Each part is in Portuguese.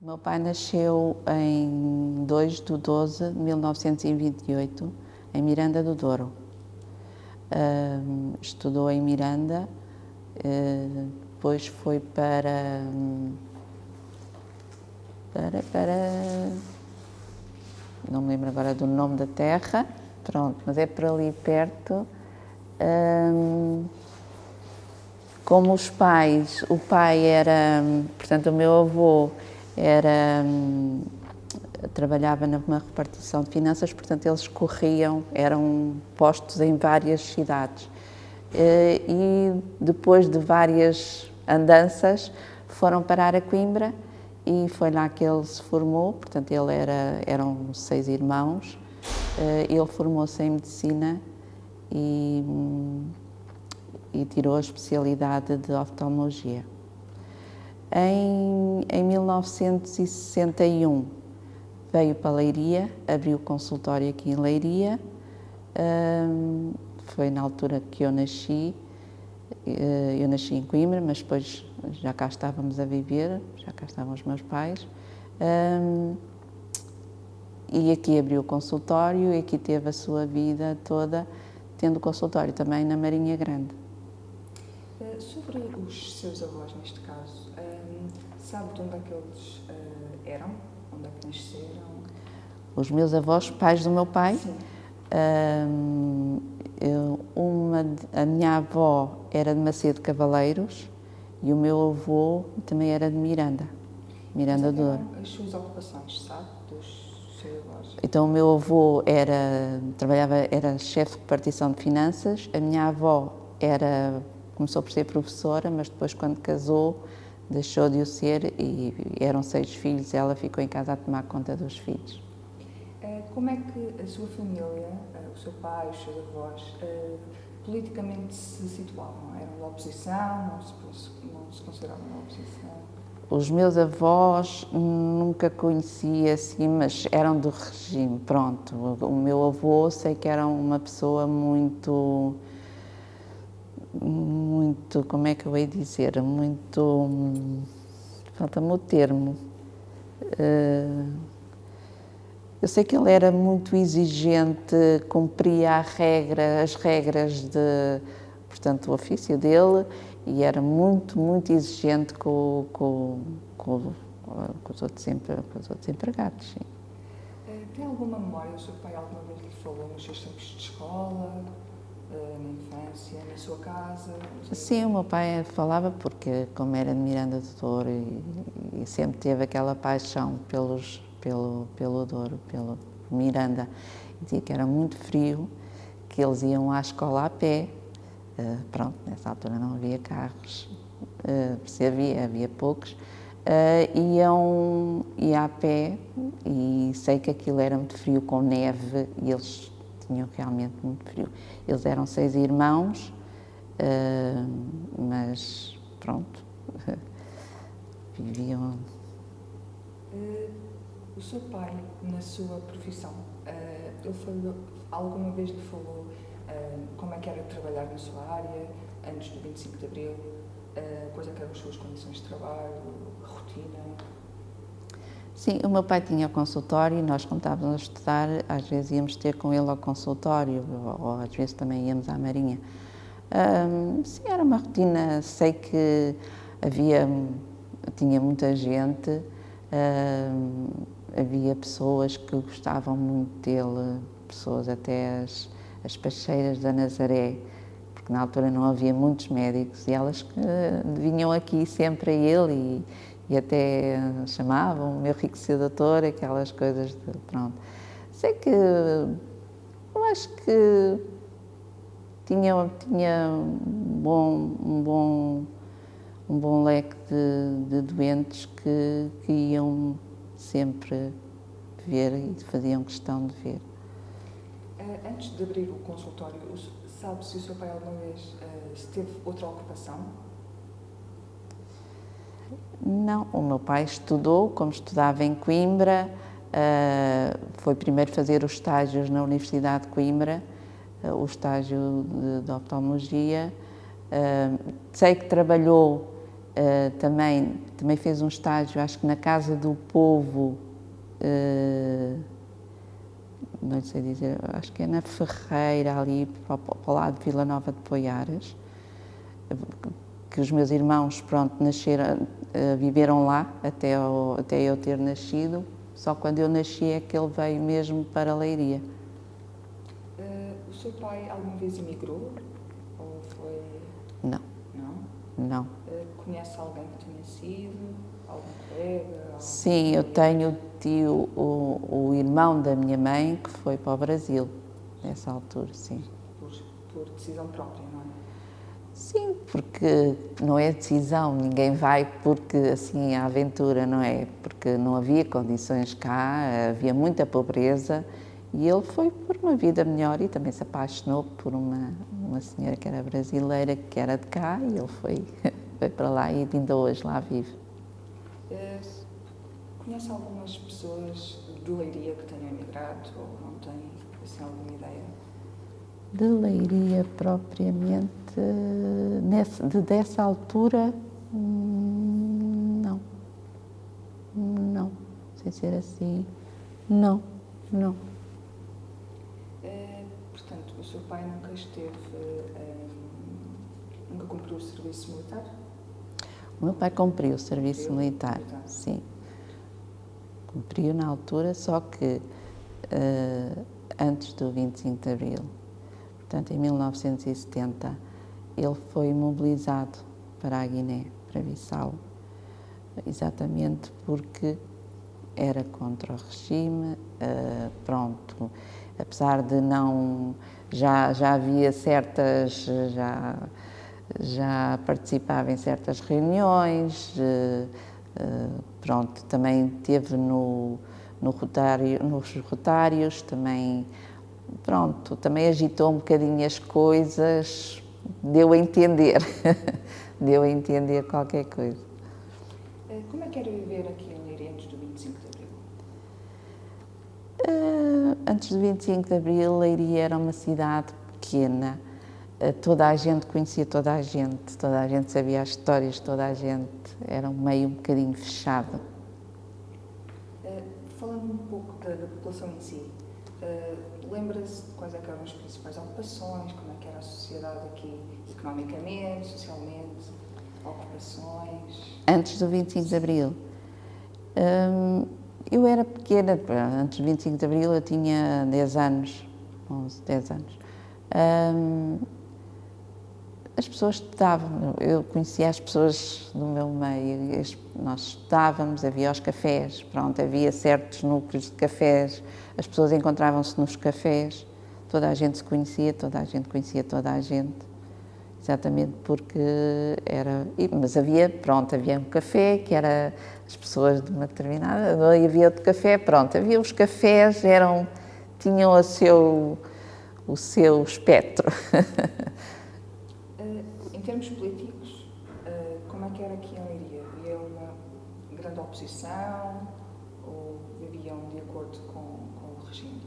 O meu pai nasceu em 2/12/1928, em Miranda do Douro. Estudou em Miranda, depois foi para não me lembro agora do nome da terra, pronto, mas é por ali perto. Como os pais, o pai era, portanto, o meu avô era, trabalhava numa repartição de finanças, portanto, eles corriam, eram postos em várias cidades. E depois de várias andanças, foram parar a Coimbra e foi lá que ele se formou, portanto, eram 6 irmãos, ele formou-se em medicina e tirou a especialidade de oftalmologia. Em 1961 veio para Leiria, abriu o consultório aqui em Leiria, foi na altura que eu nasci em Coimbra, mas depois já cá estávamos a viver, já cá estavam os meus pais, e aqui abriu o consultório e aqui teve a sua vida toda, tendo consultório também na Marinha Grande. Sobre os seus avós, neste caso, sabe de onde é que eles eram? Onde é que nasceram? Os meus avós, pais do meu pai? Sim. A minha avó era de Macedo Cavaleiros e o meu avô também era de Miranda do Douro. As suas ocupações, sabe, dos seus avós? Então o meu avô era chefe de repartição de finanças, a minha avó começou por ser professora, mas depois quando casou deixou de o ser e eram 6 filhos, ela ficou em casa a tomar conta dos filhos. Como é que a sua família, o seu pai, os seus avós, politicamente se situavam? Eram da oposição? Não se consideravam da oposição? Os meus avós nunca conheci assim, mas eram do regime, pronto. O meu avô sei que era uma pessoa muito, como é que eu hei de dizer, falta-me o termo. Eu sei que ele era muito exigente, cumpria as regras portanto, do ofício dele e era muito exigente com os outros empregados, sim. Tem alguma memória, o seu pai alguma vez lhe falou nos seus tempos de escola, na infância, na sua casa? Sim, o meu pai falava porque, como era de Miranda do Douro e sempre teve aquela paixão pelo Douro, pelo Miranda, dizia que era muito frio, que eles iam à escola a pé, pronto, nessa altura não havia carros, se havia poucos, iam a pé e sei que aquilo era muito frio com neve e eles tinham realmente muito frio. Eles eram 6 irmãos, mas pronto, viviam. O seu pai, na sua profissão, alguma vez lhe falou como é que era trabalhar na sua área, antes do 25 de Abril, quais é que eram as suas condições de trabalho, rotina? Sim, o meu pai tinha consultório e nós, como estávamos a estudar, às vezes íamos ter com ele ao consultório, ou às vezes também íamos à Marinha. Sim, era uma rotina, sei que tinha muita gente, havia pessoas que gostavam muito dele, pessoas até as pacheiras da Nazaré, porque na altura não havia muitos médicos e elas que vinham aqui sempre a ele e até chamavam o meu rico seu doutor, aquelas coisas, pronto. Sei que, eu acho que tinha um bom leque de doentes que iam sempre ver e faziam questão de ver. Antes de abrir o consultório, sabe se o seu pai alguma vez teve outra ocupação? Não, o meu pai estudou, como estudava em Coimbra, foi primeiro fazer os estágios na Universidade de Coimbra, o estágio de oftalmologia. Sei que trabalhou Também fez um estágio, acho que na Casa do Povo, não sei dizer, acho que é na Ferreira, ali para o lado de Vila Nova de Poiares, que os meus irmãos, pronto, nasceram, viveram lá até eu ter nascido, só quando eu nasci é que ele veio mesmo para a Leiria. O seu pai alguma vez emigrou? Ou foi... Não. Não? Não. Conhece alguém que tenha sido? Algum colega? Sim, eu tenho tio, o irmão da minha mãe, que foi para o Brasil, nessa altura, sim. Por decisão própria, não é? Sim, porque não é decisão, ninguém vai porque assim a aventura, não é? Porque não havia condições cá, havia muita pobreza e ele foi por uma vida melhor e também se apaixonou por uma senhora que era brasileira, que era de cá e ele foi para lá e ainda hoje lá vive. Conhece algumas pessoas de Leiria que tenham emigrado ou não têm assim, alguma ideia? De Leiria propriamente, dessa altura, não. Não, sem ser assim, não. Portanto, o seu pai nunca nunca cumpriu o serviço militar? O meu pai cumpriu o serviço militar, sim. Cumpriu na altura, só que antes do 25 de Abril, portanto, em 1970, ele foi mobilizado para a Guiné, para Bissau, exatamente porque era contra o regime, pronto, apesar de não... Já havia certas... Já participava em certas reuniões, pronto, também teve nos rotários, também... Pronto, também agitou um bocadinho as coisas, deu a entender, deu a entender qualquer coisa. Como é que era viver aqui em Leiria antes do 25 de Abril? Antes do 25 de Abril, Leiria era uma cidade pequena, toda a gente conhecia toda a gente sabia as histórias de toda a gente, era um meio um bocadinho fechado. Falando um pouco da população em si, lembra-se de quais eram as principais ocupações, como é que era a sociedade aqui, economicamente, socialmente, ocupações? Antes do 25 de Abril, eu era pequena, antes do 25 de Abril eu tinha 10 anos, 11, 10 anos. As pessoas estudavam, eu conhecia as pessoas do meu meio, nós estudávamos, havia os cafés, pronto, havia certos núcleos de cafés, as pessoas encontravam-se nos cafés, toda a gente se conhecia, toda a gente conhecia toda a gente, exatamente porque era... Mas havia um café que era as pessoas de uma determinada, e havia outro café, pronto, havia os cafés, tinham o seu espectro. Em termos políticos, como é que era aqui em Leiria? Havia uma grande oposição ou viviam de acordo com o regime?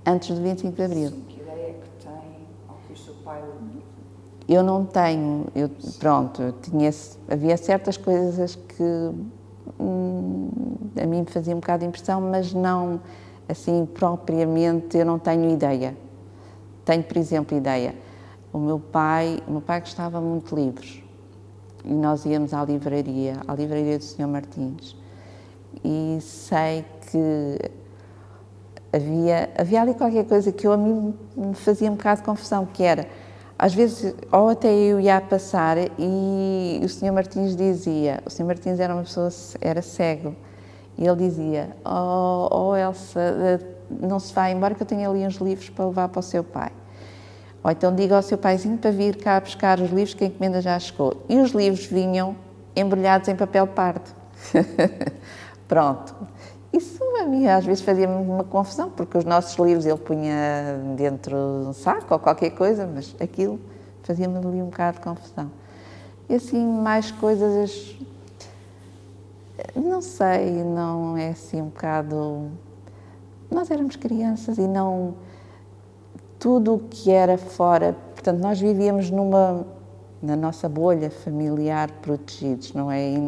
Antes do 25 de Abril? Sim, que ideia é que tem, ou que o seu pai... Eu não tenho, havia certas coisas que a mim me faziam um bocado de impressão, mas não, assim, propriamente, eu não tenho ideia. Tenho, por exemplo, ideia. O meu pai gostava muito de livros e nós íamos à livraria do Sr. Martins e sei que havia ali qualquer coisa que a mim me fazia um bocado de confusão, que era, às vezes, ou até eu ia a passar e o Sr. Martins dizia, o Sr. Martins era uma pessoa, era cego, e ele dizia, Elsa, não se vai embora que eu tenho ali uns livros para levar para o seu pai. Ou então diga ao seu paizinho para vir cá buscar os livros que a encomenda já chegou. E os livros vinham embrulhados em papel pardo. Pronto. Isso a mim às vezes fazia-me uma confusão, porque os nossos livros ele punha dentro de um saco ou qualquer coisa, mas aquilo fazia-me ali um bocado de confusão. E assim, mais coisas, não sei, não é assim um bocado... Nós éramos crianças e não... Tudo o que era fora, portanto, nós vivíamos na nossa bolha familiar protegidos, não é? E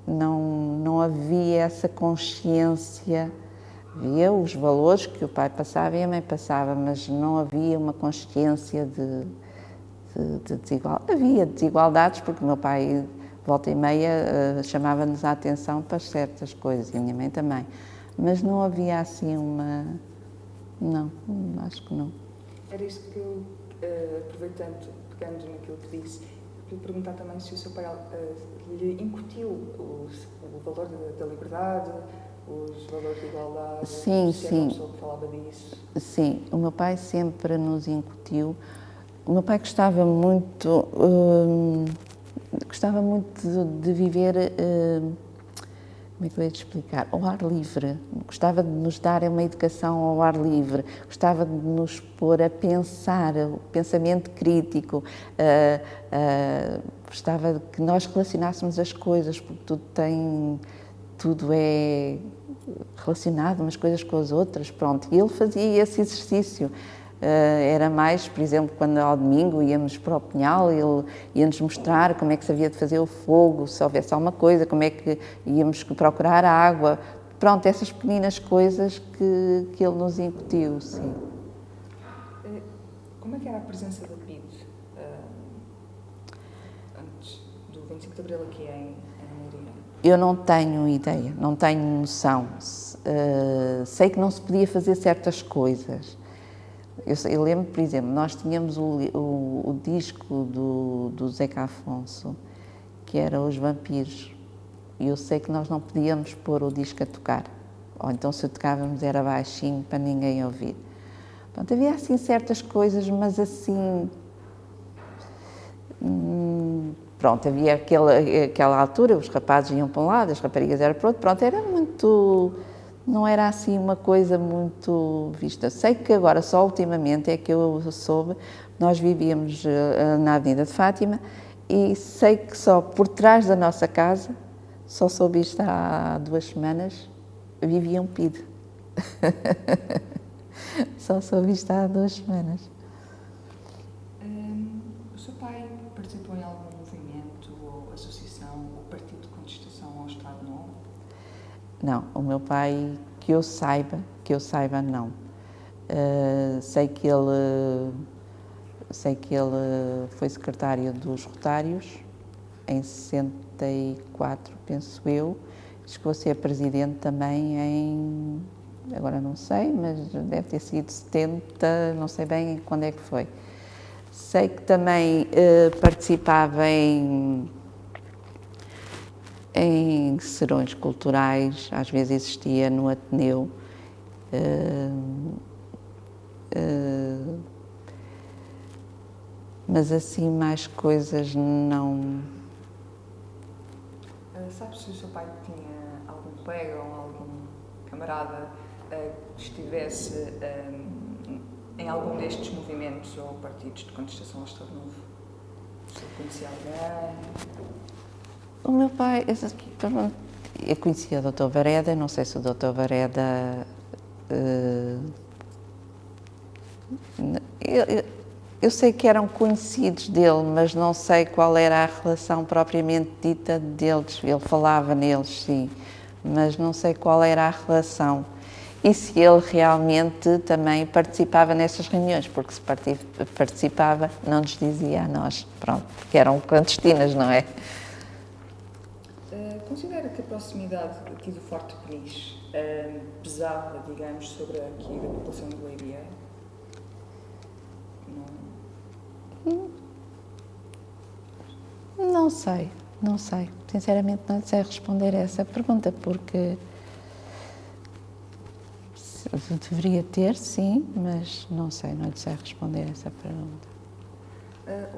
não havia essa consciência, havia os valores que o pai passava e a mãe passava, mas não havia uma consciência de desigualdade. Havia desigualdades porque o meu pai, volta e meia, chamava-nos a atenção para certas coisas e a minha mãe também, mas não havia assim uma... Não, acho que não. Era isso que eu, aproveitando, pegando naquilo que disse, queria perguntar também se o seu pai lhe incutiu o valor da liberdade, os valores de igualdade, sim, se sim. uma pessoa que falava disso. Sim, o meu pai sempre nos incutiu. O meu pai gostava muito de viver, como é que eu ia te explicar, ao ar livre. Gostava de nos dar uma educação ao ar livre, gostava de nos pôr a pensar, o pensamento crítico, gostava de que nós relacionássemos as coisas, porque tudo é relacionado umas coisas com as outras, pronto. E ele fazia esse exercício. Era mais, por exemplo, quando ao domingo íamos para o Pinhal, ele ia-nos mostrar como é que se havia de fazer o fogo, se houvesse alguma coisa, como é que íamos procurar a água. Pronto, essas pequeninas coisas que ele nos incutiu, sim. Como é que era a presença da PIDE antes do 25 de Abril aqui em Leiria? Eu não tenho ideia, não tenho noção. Sei que não se podia fazer certas coisas. Eu lembro, por exemplo, nós tínhamos o disco do Zeca Afonso, que era Os Vampiros, e eu sei que nós não podíamos pôr o disco a tocar, ou então se o tocávamos era baixinho para ninguém ouvir. Pronto, havia assim certas coisas, mas assim... Pronto, havia aquela altura, os rapazes iam para um lado, as raparigas eram para o outro, pronto, era muito... Não era assim uma coisa muito vista. Sei que agora, só ultimamente, é que eu soube, nós vivíamos na Avenida de Fátima e sei que só por trás da nossa casa, só soube isto há 2 semanas, vivia um PIDE. Só soube isto há 2 semanas. O seu pai participou em algum movimento ou associação ou partido de contestação ao Estado Novo? Não, o meu pai, que eu saiba, não. Sei que ele foi secretário dos Rotários em 64, penso eu. Chegou a ser presidente também em, agora não sei, mas deve ter sido 70, não sei bem quando é que foi. Sei que também participava em serões culturais, às vezes existia no Ateneu. Mas assim, mais coisas não... Sabe se o seu pai tinha algum colega ou algum camarada que estivesse em algum destes movimentos ou partidos de contestação ao Estado Novo? Se conhecia alguém? O meu pai, eu conhecia o Dr. Vareda, não sei se o Dr. Vareda... Eu sei que eram conhecidos dele, mas não sei qual era a relação propriamente dita deles. Ele falava neles, sim, mas não sei qual era a relação. E se ele realmente também participava nessas reuniões, porque se participava, não nos dizia a nós, pronto, porque eram clandestinas, não é? Considera que a proximidade aqui do Forte Peniche pesava, digamos, sobre aqui a população de Leiria? Não sei. Sinceramente não sei responder a essa pergunta, porque deveria ter, sim, mas não sei, não lhe sei responder a essa pergunta.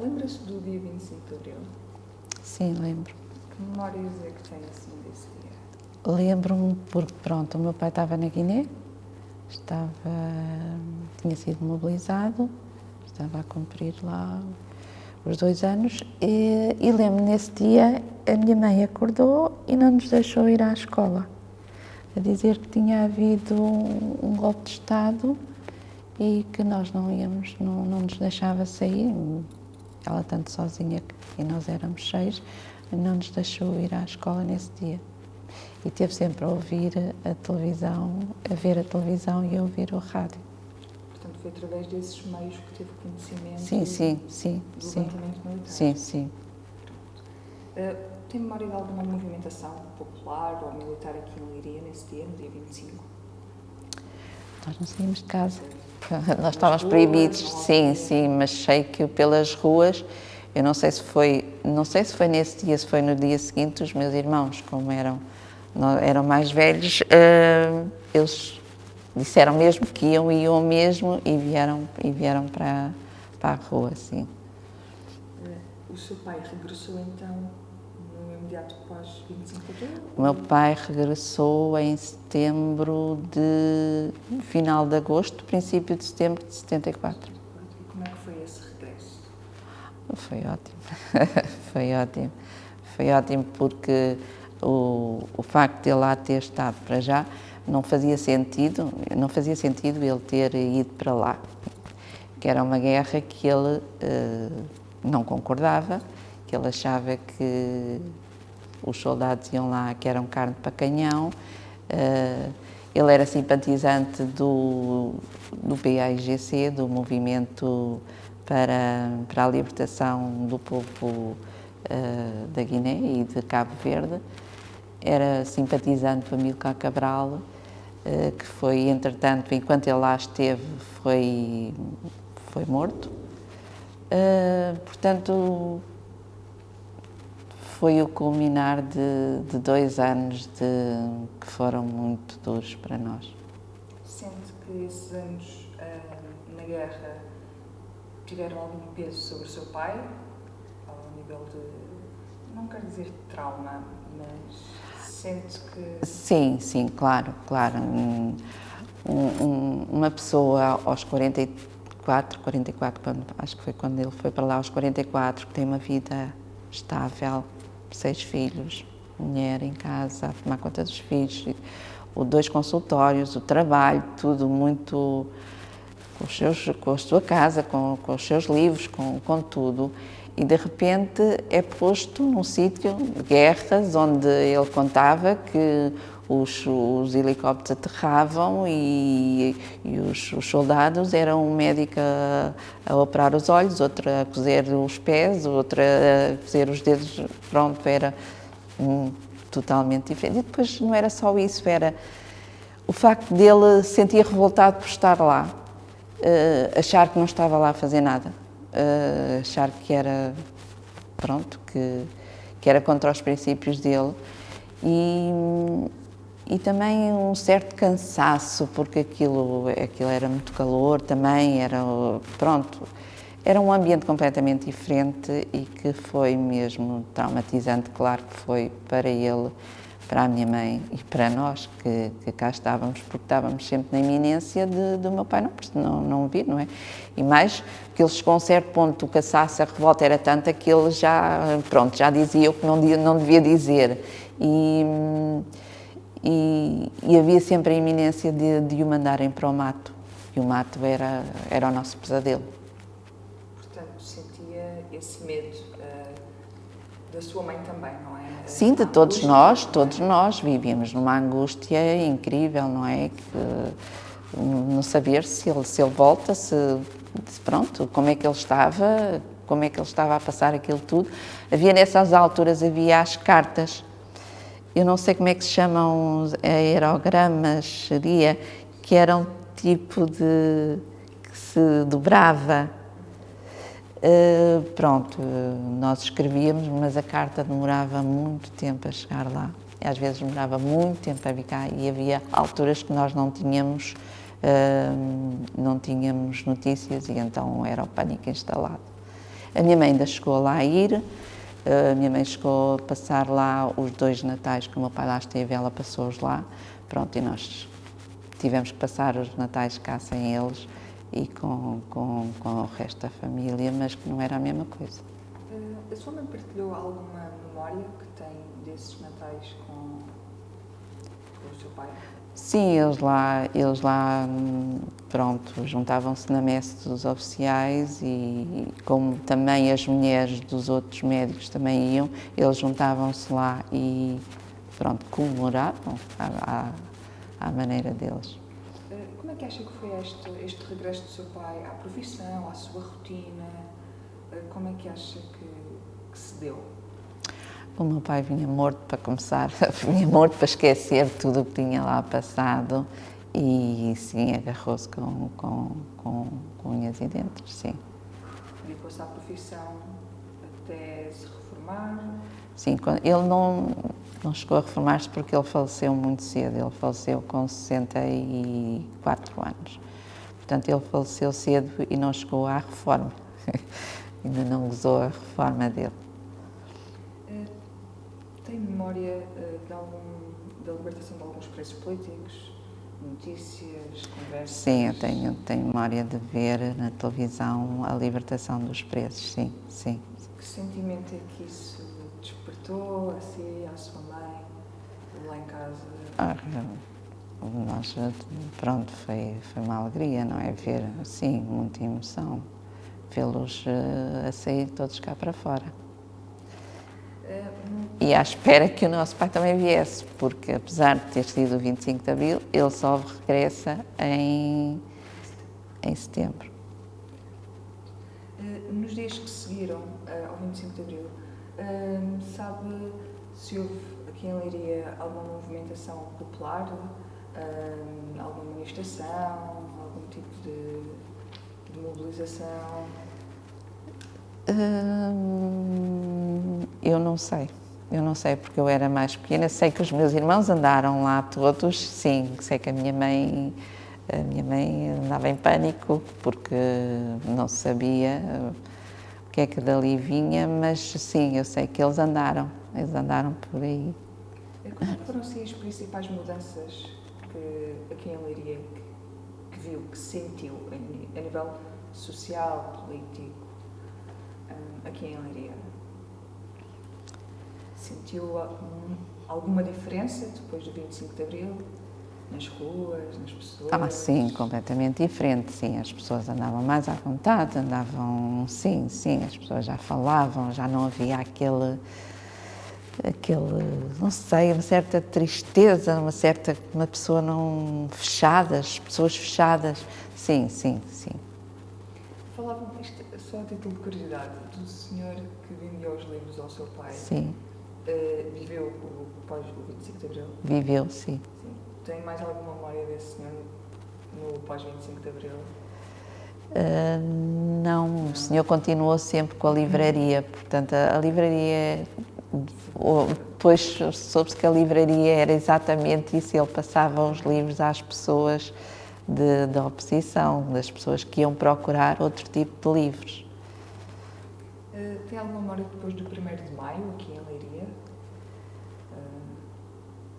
Lembra-se do dia 25 de Abril? Sim, lembro. Que memórias é que tem assim desse dia? Lembro-me porque, pronto, o meu pai estava na Guiné, tinha sido mobilizado, estava a cumprir lá os 2 anos e lembro-me nesse dia a minha mãe acordou e não nos deixou ir à escola, a dizer que tinha havido um golpe de Estado e que nós não íamos, não nos deixava sair. ela tanto sozinha, e nós éramos 6, não nos deixou ir à escola nesse dia. E teve sempre a ouvir a televisão, a ver a televisão e a ouvir o rádio. Portanto, foi através desses meios que teve conhecimento do levantamento militar? Sim. Tem memória de alguma movimentação popular ou militar aqui em Leiria nesse dia, no dia 25? Nós não saímos de casa. Nós estávamos proibidos, sim, mas sei que pelas ruas, eu não sei se foi nesse dia, se foi no dia seguinte, os meus irmãos, como eram mais velhos, eles disseram mesmo que iam mesmo e vieram para a rua, sim. O seu pai regressou então no imediato pós 25 de abril? O meu pai regressou em final de agosto, princípio de setembro de 74. E como é que foi esse regresso? Foi ótimo. Foi ótimo porque o facto de ele lá ter estado para já não fazia sentido ele ter ido para lá, que era uma guerra que ele não concordava, que ele achava que os soldados iam lá que eram carne para canhão. Ele era simpatizante do PAIGC, do Movimento para a Libertação do Povo da Guiné e de Cabo Verde. Era simpatizante do Amílcar Cabral, que foi, entretanto, enquanto ele lá esteve, foi morto. Portanto, foi o culminar de 2 anos que foram muito duros para nós. Sente que esses anos na guerra tiveram algum peso sobre o seu pai, ao nível de, não quero dizer trauma, mas sente que... Sim, claro. Uma pessoa aos 44, acho que foi quando ele foi para lá aos 44, que tem uma vida estável, 6 filhos, mulher em casa, a tomar conta dos filhos, 2 consultórios, o trabalho, tudo muito com a sua casa, com os seus livros, com tudo. E de repente é posto num sítio de guerras onde ele contava que os helicópteros aterravam e os soldados eram um médico a operar os olhos, outro a cozer os pés, outro a cozer os dedos. Pronto, era totalmente diferente. E depois não era só isso, era o facto dele se sentir revoltado por estar lá, achar que não estava lá a fazer nada, achar que era, pronto, que era contra os princípios dele. E também um certo cansaço, porque aquilo era muito calor também, era um ambiente completamente diferente e que foi mesmo traumatizante, claro que foi para ele, para a minha mãe e para nós que cá estávamos, porque estávamos sempre na iminência do meu pai não vir, não é? E mais, que ele chegou a um certo ponto, o cansaço, a revolta era tanta que ele já dizia o que não devia dizer. E havia sempre a iminência de o mandarem para o mato. E o mato era o nosso pesadelo. Portanto, sentia esse medo da sua mãe também, não é? Sim, de todos nós vivíamos numa angústia incrível, não é? Não saber se ele volta, pronto, como é que ele estava a passar aquilo tudo. Nessas alturas havia as cartas. Eu não sei como é que se chamam, aerogramas, seria, que era um tipo que se dobrava. Nós escrevíamos, mas a carta demorava muito tempo a chegar lá. Às vezes demorava muito tempo a vir cá e havia alturas que nós não tínhamos notícias e então era o pânico instalado. A minha mãe ainda chegou lá a ir. A minha mãe chegou a passar lá os 2 natais que o meu pai lá esteve, ela passou-os lá. Pronto, e nós tivemos que passar os natais cá sem eles e com o resto da família, mas que não era a mesma coisa. A sua mãe partilhou alguma memória que tem desses natais com o seu pai? Sim, eles lá, pronto, juntavam-se na messe dos oficiais e como também as mulheres dos outros médicos também iam, eles juntavam-se lá e, pronto, comemoravam à maneira deles. Como é que acha que foi este regresso do seu pai à profissão, à sua rotina? Como é que acha que se deu? O meu pai vinha morto para começar, vinha morto para esquecer tudo o que tinha lá passado e sim, agarrou-se com unhas e dentes, sim. Dedicou-se à profissão até se reformar? Sim, ele não chegou a reformar-se porque ele faleceu muito cedo, ele faleceu com 64 anos. Portanto, ele faleceu cedo e não chegou à reforma, ainda não gozou a reforma dele. Tem memória da libertação de alguns presos políticos? Notícias, conversas? Sim, eu tenho memória de ver na televisão a libertação dos presos, sim, sim. Que sentimento é que isso despertou a si, à sua mãe, lá em casa? Nós, pronto, foi uma alegria, não é? Ver, sim, muita emoção, vê-los a sair todos cá para fora. E à espera que o nosso pai também viesse, porque apesar de ter sido o 25 de Abril, ele só regressa em setembro. Nos dias que seguiram ao 25 de Abril, sabe se houve aqui em Leiria alguma movimentação popular, alguma manifestação, algum tipo de mobilização? Eu não sei porque eu era mais pequena, sei que os meus irmãos andaram lá todos, sim, sei que a minha mãe andava em pânico porque não sabia o que é que dali vinha, mas sim, eu sei que eles andaram por aí. Quais foram assim, as principais mudanças aqui em Leiria que viu, que sentiu a nível social, político, aqui em Leiria? Sentiu alguma diferença depois do 25 de Abril? Nas ruas, nas pessoas? Sim, completamente diferente, sim. As pessoas andavam mais à vontade, sim, as pessoas já falavam, já não havia aquele, não sei, uma certa tristeza, uma pessoa não fechadas, pessoas fechadas, sim. Falavam, só a título de curiosidade, do senhor que vendia os livros ao seu pai. Sim. Viveu após o 25 de Abril? Viveu, sim. Tem mais alguma memória desse senhor no pós-25 de Abril? Não, o senhor continuou sempre com a livraria, portanto, a livraria, depois soube-se que a livraria era exatamente isso, ele passava os livros às pessoas da oposição, das pessoas que iam procurar outro tipo de livros. Tem alguma memória depois do 1º de Maio, aqui em Leiria?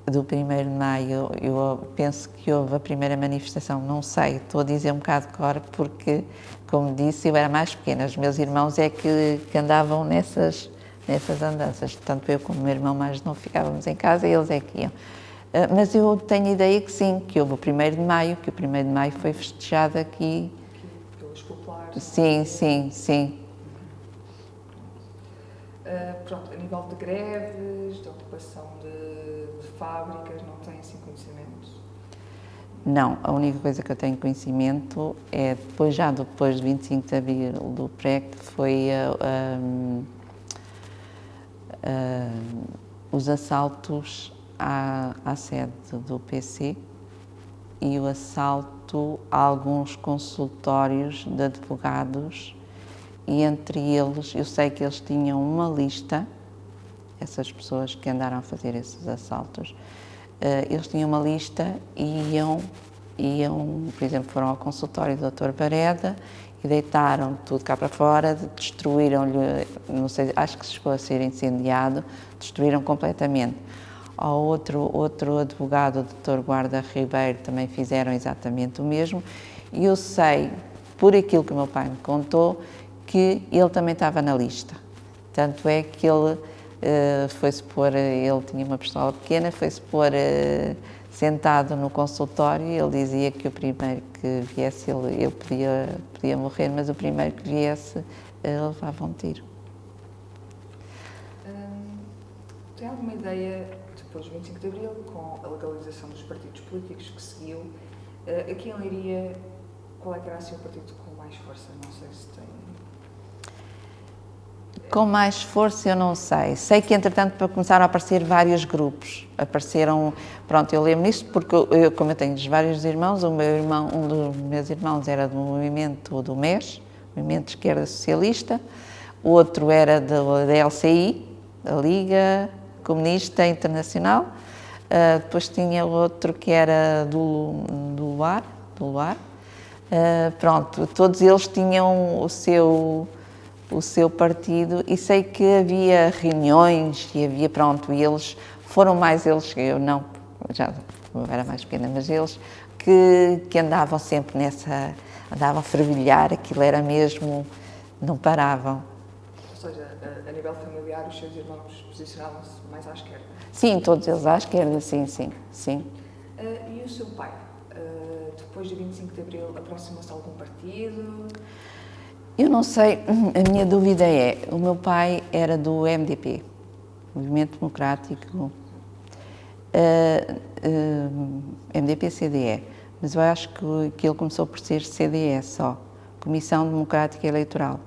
Do 1º de Maio, eu penso que houve a primeira manifestação, não sei, estou a dizer um bocado de cor, porque, como disse, eu era mais pequena, os meus irmãos é que andavam nessas andanças, tanto eu como o meu irmão mais novo ficávamos em casa e eles é que iam. Mas eu tenho a ideia que sim, que houve o 1º de Maio, que o 1º de Maio foi festejado aqui. Pelos populares? Sim. Pronto, a nível de greves, de ocupação de fábricas, não tem assim conhecimento? Não, a única coisa que eu tenho conhecimento é depois do 25 de Abril do PREC, foi os assaltos à sede do PC e o assalto a alguns consultórios de advogados. E entre eles, eu sei que eles tinham uma lista, essas pessoas que andaram a fazer esses assaltos, eles tinham uma lista e iam, por exemplo, foram ao consultório do Dr. Bareda e deitaram tudo cá para fora, destruíram-lhe, não sei, acho que chegou a ser incendiado, destruíram completamente. Ao outro advogado, o Dr. Guarda Ribeiro, também fizeram exatamente o mesmo. E eu sei, por aquilo que o meu pai me contou, que ele também estava na lista. Tanto é que ele foi-se pôr, ele tinha uma pistola pequena, foi-se pôr sentado no consultório, ele dizia que o primeiro que viesse, ele podia morrer, mas o primeiro que viesse, levava um tiro. Tem alguma ideia, depois do 25 de Abril, com a legalização dos partidos políticos que seguiu, aqui em Leiria, qual é que era assim, o partido com mais força? Não sei se tem... Com mais força eu não sei. Sei que, entretanto, começaram a aparecer vários grupos. Apareceram, pronto, eu lembro nisto porque, como eu tenho vários irmãos, um dos meus irmãos era do movimento do MES, Movimento de Esquerda Socialista, o outro era da LCI, a Liga Comunista Internacional, depois tinha outro que era do Luar. Pronto, todos eles tinham o seu partido e sei que havia reuniões e havia, pronto, e eles foram mais eles, eu não, já era mais pequena, mas eles que andavam sempre andavam a fervilhar, aquilo era mesmo, não paravam. Ou seja, a nível familiar, os seus irmãos posicionavam-se mais à esquerda? Sim, todos eles à esquerda, sim. E o seu pai? Depois do 25 de Abril, aproximou-se de algum partido? Eu não sei, a minha dúvida é, o meu pai era do MDP, Movimento Democrático, MDP-CDE, mas eu acho que ele começou por ser CDE só, Comissão Democrática Eleitoral.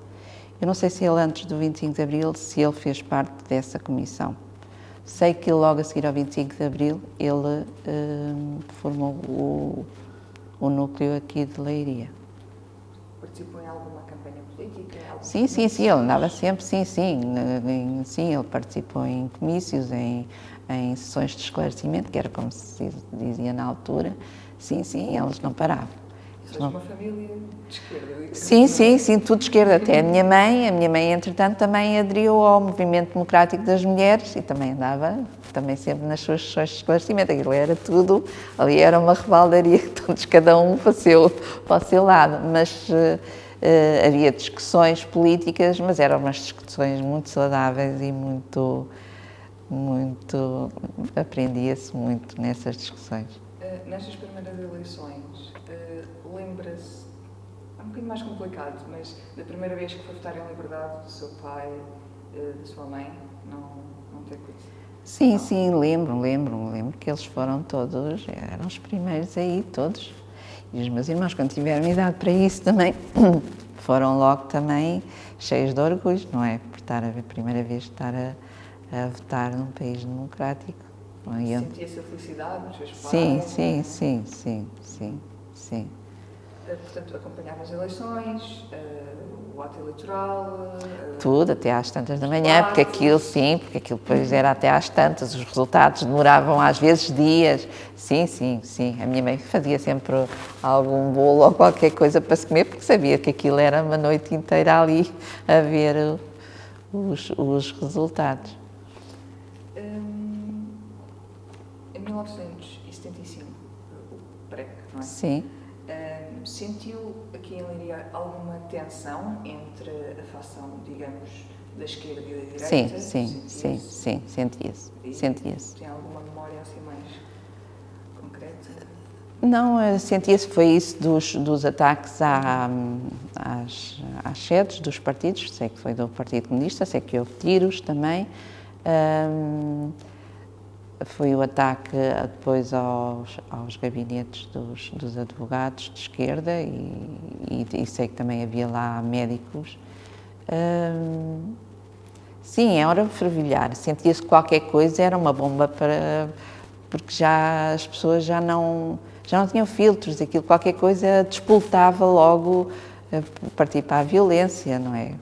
Eu não sei se ele, antes do 25 de Abril, se ele fez parte dessa comissão. Sei que logo a seguir ao 25 de Abril, ele formou o núcleo aqui de Leiria. Participou em alguma campanha política? Sim, ele andava sempre, sim, ele participou em comícios, em sessões de esclarecimento, que era como se dizia na altura, sim, eles não paravam. Seja uma família de esquerda. Sim, tudo de esquerda, até a minha mãe, entretanto, também aderiu ao Movimento Democrático das Mulheres e também andava, sempre nas suas sessões de esclarecimento, aquilo era tudo, ali era uma rebaldaria, todos, cada um para o seu lado, mas havia discussões políticas, mas eram umas discussões muito saudáveis e muito aprendia-se muito nessas discussões. Nestas primeiras eleições, lembra-se, é um bocadinho mais complicado, mas da primeira vez que foi votar em liberdade do seu pai, da sua mãe, não tem coisa? Sim, lembro que eles foram todos, eram os primeiros aí, todos. E os meus irmãos, quando tiveram idade para isso também, foram logo também cheios de orgulho, não é? Por estar a primeira vez estar a votar num país democrático. Sentia-se a felicidade nos seus pais? Sim. Portanto, acompanhava as eleições, o ato eleitoral... Tudo, até às tantas da manhã, porque aquilo depois era até às tantas, os resultados demoravam às vezes dias. Sim. A minha mãe fazia sempre algum bolo ou qualquer coisa para se comer, porque sabia que aquilo era uma noite inteira ali a ver os resultados. Em 1975, o PREC, não é? Sim. Sentiu aqui em Leiria alguma tensão entre a facção, digamos, da esquerda e da direita? Sim, sentia-se. Tem alguma memória assim mais concreta? Não, sentia-se, foi isso dos ataques às sedes dos partidos, sei que foi do Partido Comunista, sei que houve tiros também. Foi o ataque depois aos gabinetes dos advogados de esquerda e sei que também havia lá médicos. Sim, era fervilhar, sentia-se que qualquer coisa era uma bomba porque já as pessoas já não tinham filtros, aquilo, qualquer coisa despoltava logo a partir para a violência, não é?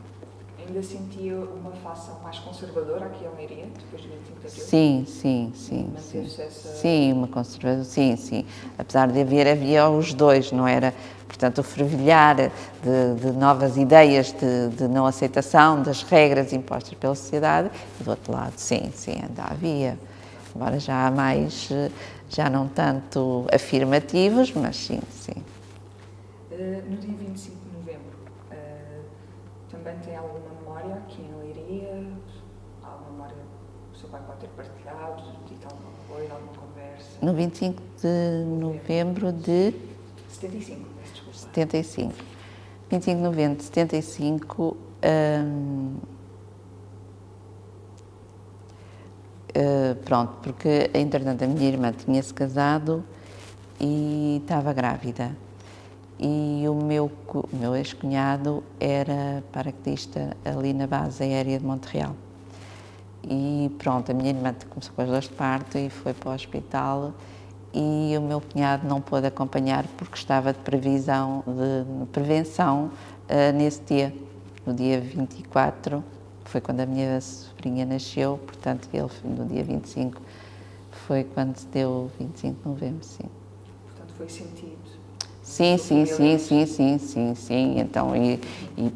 Ainda sentia uma facção mais conservadora aqui em Leiria, depois de 25 de Abril? Sim. Manteve-se essa... Sim, uma conservadora, sim. Apesar de havia os dois, não era? Portanto, o fervilhar de novas ideias de não aceitação das regras impostas pela sociedade, e do outro lado, sim, ainda havia. Agora já há mais, já não tanto afirmativos, mas sim. No dia 25 de novembro, também tem alguma memória aqui em Leiria? Alguma memória que o seu pai pode ter partilhado, dito alguma coisa, alguma conversa? No 25 de novembro de 75, peço desculpa. 75. 25 de novembro de 75, pronto, porque entretanto a minha irmã tinha-se casado e estava grávida. E o meu ex-cunhado era paraquedista ali na base aérea de Montreal. E pronto, a minha irmã começou com as dores de parto e foi para o hospital e o meu cunhado não pôde acompanhar porque estava de prevenção nesse dia, no dia 24, foi quando a minha sobrinha nasceu, portanto ele no dia 25 foi quando se deu o 25 de novembro, sim. Portanto foi sentido. Sim, então, e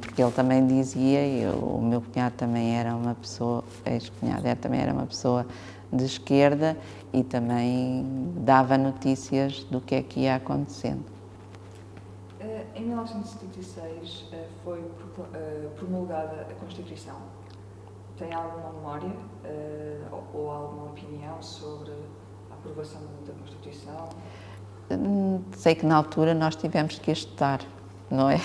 porque ele também dizia, o meu cunhado também era uma pessoa, ex-cunhado também era uma pessoa de esquerda e também dava notícias do que é que ia acontecendo. Em 1976 foi promulgada a Constituição. Tem alguma memória ou alguma opinião sobre a aprovação da Constituição? Sei que na altura nós tivemos que estudar, não é?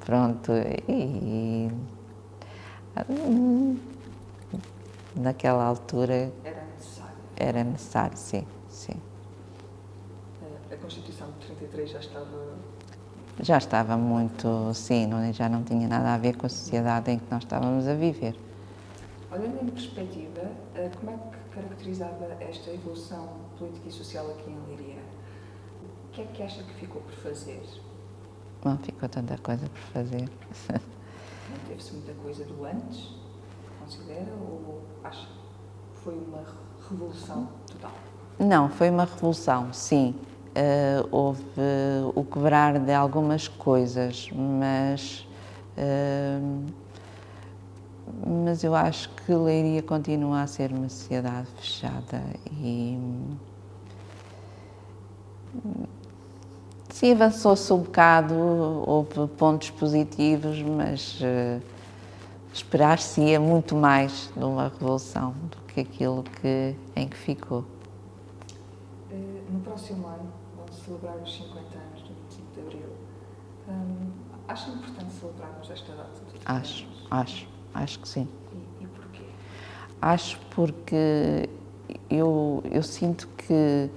Pronto, e naquela altura era necessário. Era necessário, sim. A Constituição de 33 já estava... Já estava muito, sim, já não tinha nada a ver com a sociedade em que nós estávamos a viver. Olhando em perspectiva, como é que caracterizava esta evolução política e social aqui em Leiria? O que é que acha que ficou por fazer? Não ficou tanta coisa por fazer. Manteve-se muita coisa do antes, considera, ou acha que foi uma revolução total? Não, foi uma revolução, sim. Houve o quebrar de algumas coisas, mas eu acho que Leiria continua a ser uma sociedade fechada e sim, avançou-se um bocado, houve pontos positivos, mas esperar-se-ia muito mais de uma revolução do que aquilo em que ficou. No próximo ano vão-se celebrar os 50 anos do 25 de Abril. Acha importante celebrarmos esta data? Acho que sim. E porquê? Acho porque eu sinto que,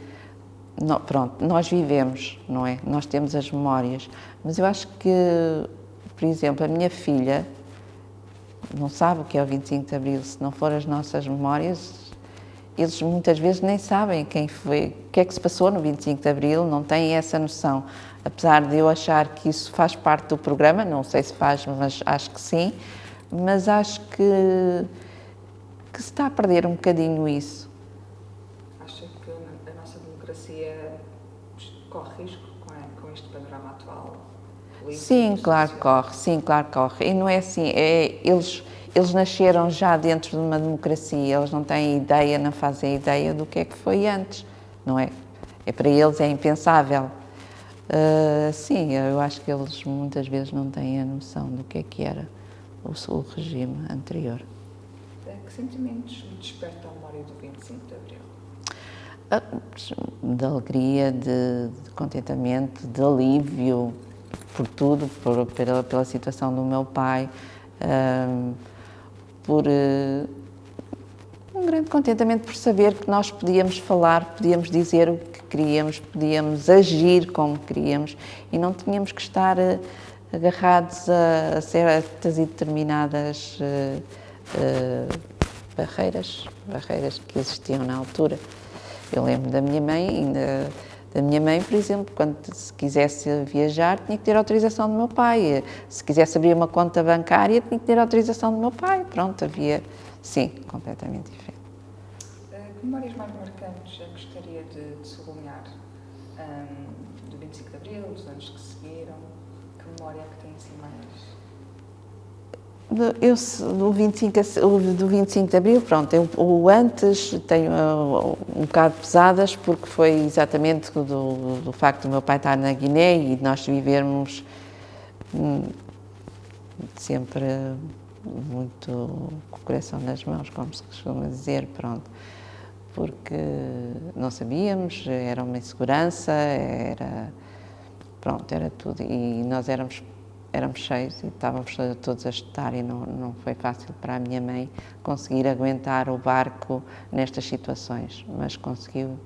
pronto, nós vivemos, não é? Nós temos as memórias, mas eu acho que, por exemplo, a minha filha não sabe o que é o 25 de Abril, se não for as nossas memórias, eles muitas vezes nem sabem quem foi, o que é que se passou no 25 de Abril, não têm essa noção. Apesar de eu achar que isso faz parte do programa, não sei se faz, mas acho que sim, mas acho que se está a perder um bocadinho isso. Acha que a nossa democracia corre risco com este panorama atual? Sim, claro que corre. E não é assim, eles nasceram já dentro de uma democracia, eles não têm ideia, não fazem ideia do que é que foi antes, não é? Para eles é impensável. Sim, eu acho que eles muitas vezes não têm a noção do que era o regime anterior. Que sentimentos desperta a memória do 25 de Abril? De alegria, de contentamento, de alívio, por tudo, pela situação do meu pai, por um grande contentamento por saber que nós podíamos falar, podíamos dizer o que queríamos, podíamos agir como queríamos e não tínhamos que estar agarrados a certas e determinadas barreiras que existiam na altura. Eu lembro da minha mãe, por exemplo, quando se quisesse viajar, tinha que ter autorização do meu pai. Se quisesse abrir uma conta bancária, tinha que ter autorização do meu pai. Pronto, havia, sim, completamente diferente. Que memórias mais marcantes gostaria de sublinhar do 25 de Abril, dos anos que seguiram? Que memória é que tem assim mais... Do 25 de Abril, pronto, o antes tenho um bocado pesadas porque foi exatamente do facto do meu pai estar na Guiné e nós vivermos sempre muito com o coração nas mãos, como se costuma dizer, pronto. porque não sabíamos, era uma insegurança, pronto, era tudo. E nós éramos 6 e estávamos todos a estudar e não foi fácil para a minha mãe conseguir aguentar o barco nestas situações, mas conseguiu.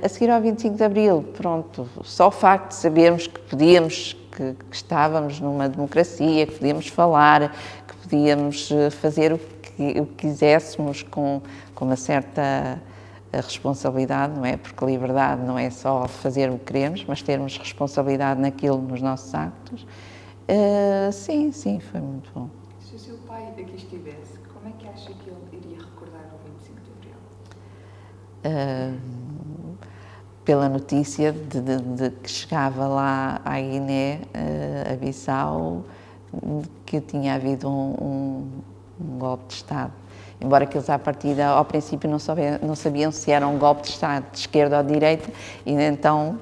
A seguir ao 25 de Abril, pronto, só o facto de sabermos que podíamos, que estávamos numa democracia, que podíamos falar, que podíamos fazer o que quiséssemos com uma certa responsabilidade, não é? Porque a liberdade não é só fazer o que queremos, mas termos responsabilidade naquilo, nos nossos actos. Sim, foi muito bom. Se o seu pai aqui estivesse, como é que acha que ele iria recordar o 25 de Abril? Pela notícia de que chegava lá à Guiné, a Bissau, que tinha havido um golpe de Estado. Embora que eles, à partida, ao princípio, não sabiam se era um golpe de Estado de esquerda ou de direita, e então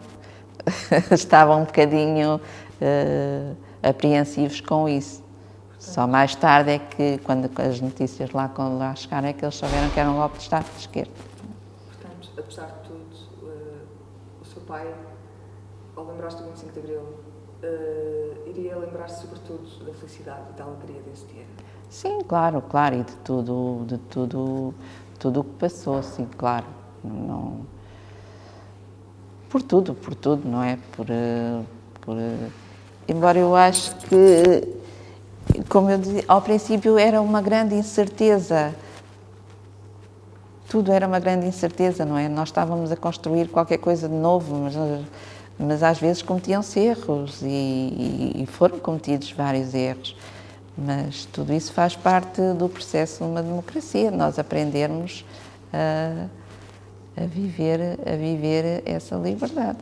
estavam um bocadinho apreensivos com isso. Só mais tarde é que, quando as notícias quando lá chegaram, é que eles souberam que era um golpe de Estado de esquerda. Portanto, apesar de tudo, o seu pai, ao lembrar-se do 25 de Abril, iria lembrar-se sobretudo da felicidade e da alegria desse dia? Sim, claro, e de tudo o que passou, sim, claro. Não, por tudo, não é? Embora eu acho que, como eu dizia, ao princípio era uma grande incerteza. Tudo era uma grande incerteza, não é? Nós estávamos a construir qualquer coisa de novo, mas às vezes cometiam-se erros e foram cometidos vários erros. Mas tudo isso faz parte do processo de uma democracia, nós aprendermos a viver essa liberdade.